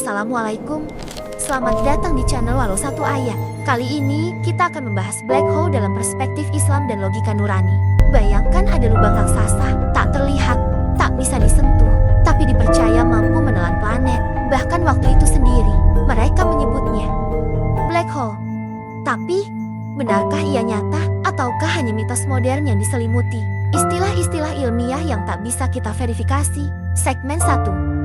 Assalamualaikum. Selamat datang di channel Walau Satu Ayat. Kali ini kita akan membahas black hole dalam perspektif Islam dan logika nurani. Bayangkan ada lubang raksasa, tak terlihat, tak bisa disentuh, tapi dipercaya mampu menelan planet. Bahkan waktu itu sendiri, mereka menyebutnya black hole. Tapi, benarkah ia nyata, ataukah hanya mitos modern yang diselimuti istilah-istilah ilmiah yang tak bisa kita verifikasi? Segmen 1.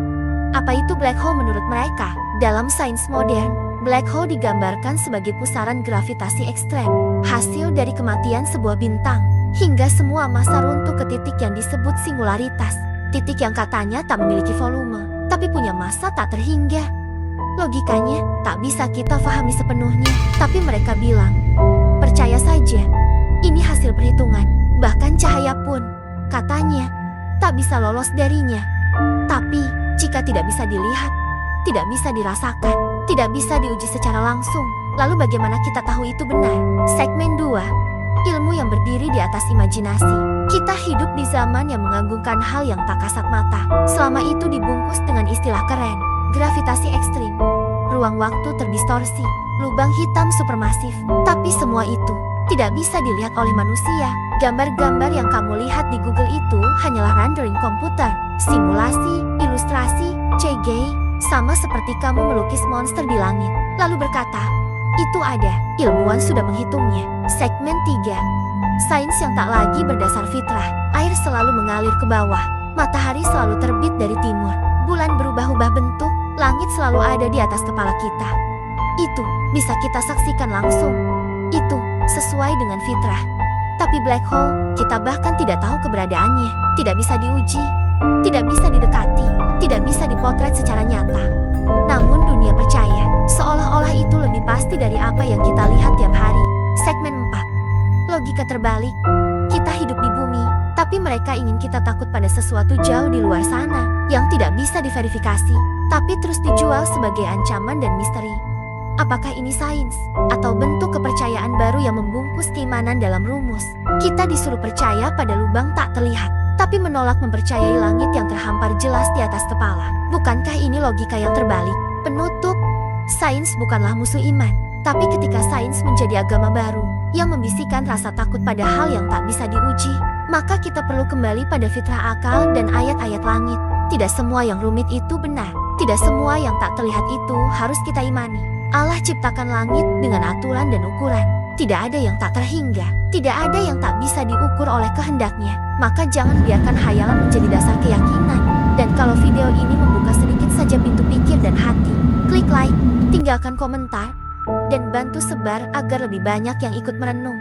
Apa itu black hole menurut mereka? Dalam sains modern, black hole digambarkan sebagai pusaran gravitasi ekstrem, hasil dari kematian sebuah bintang, hingga semua massa runtuh ke titik yang disebut singularitas, titik yang katanya tak memiliki volume, tapi punya massa tak terhingga. Logikanya, tak bisa kita pahami sepenuhnya, tapi mereka bilang, percaya saja, ini hasil perhitungan, bahkan cahaya pun, katanya, tak bisa lolos darinya. Tapi, jika tidak bisa dilihat, tidak bisa dirasakan, tidak bisa diuji secara langsung, lalu bagaimana kita tahu itu benar? Segmen 2. Ilmu yang berdiri di atas imajinasi. Kita hidup di zaman yang mengagungkan hal yang tak kasat mata. Selama itu dibungkus dengan istilah keren, gravitasi ekstrim, ruang waktu terdistorsi, lubang hitam supermasif. Tapi semua itu tidak bisa dilihat oleh manusia. Gambar-gambar yang kamu lihat di Google itu hanyalah rendering komputer, simulasi, ilustrasi, CGI, sama seperti kamu melukis monster di langit, lalu berkata, itu ada, ilmuwan sudah menghitungnya. Segmen 3. Sains yang tak lagi berdasar fitrah. Air selalu mengalir ke bawah, matahari selalu terbit dari timur, bulan berubah-ubah bentuk, langit selalu ada di atas kepala kita. Itu bisa kita saksikan langsung. Itu sesuai dengan fitrah. Tapi black hole, kita bahkan tidak tahu keberadaannya, tidak bisa diuji, tidak bisa didekati, tidak bisa dipotret secara nyata. Namun dunia percaya, seolah-olah itu lebih pasti dari apa yang kita lihat tiap hari. Segmen 4. Logika terbalik. Kita hidup di bumi, tapi mereka ingin kita takut pada sesuatu jauh di luar sana, yang tidak bisa diverifikasi, tapi terus dijual sebagai ancaman dan misteri. Apakah ini sains, atau bentuk kepercayaan baru yang membungkus keimanan dalam rumus? Kita disuruh percaya pada lubang tak terlihat, tapi menolak mempercayai langit yang terhampar jelas di atas kepala. Bukankah ini logika yang terbalik? Penutup, sains bukanlah musuh iman, tapi ketika sains menjadi agama baru, yang membisikkan rasa takut pada hal yang tak bisa diuji, maka kita perlu kembali pada fitrah akal dan ayat-ayat langit. Tidak semua yang rumit itu benar, tidak semua yang tak terlihat itu harus kita imani. Allah ciptakan langit dengan aturan dan ukuran. Tidak ada yang tak terhingga, tidak ada yang tak bisa diukur oleh kehendaknya. Maka jangan biarkan hayalan menjadi dasar keyakinan. Dan kalau video ini membuka sedikit saja pintu pikir dan hati, klik like, tinggalkan komentar, dan bantu sebar agar lebih banyak yang ikut merenung.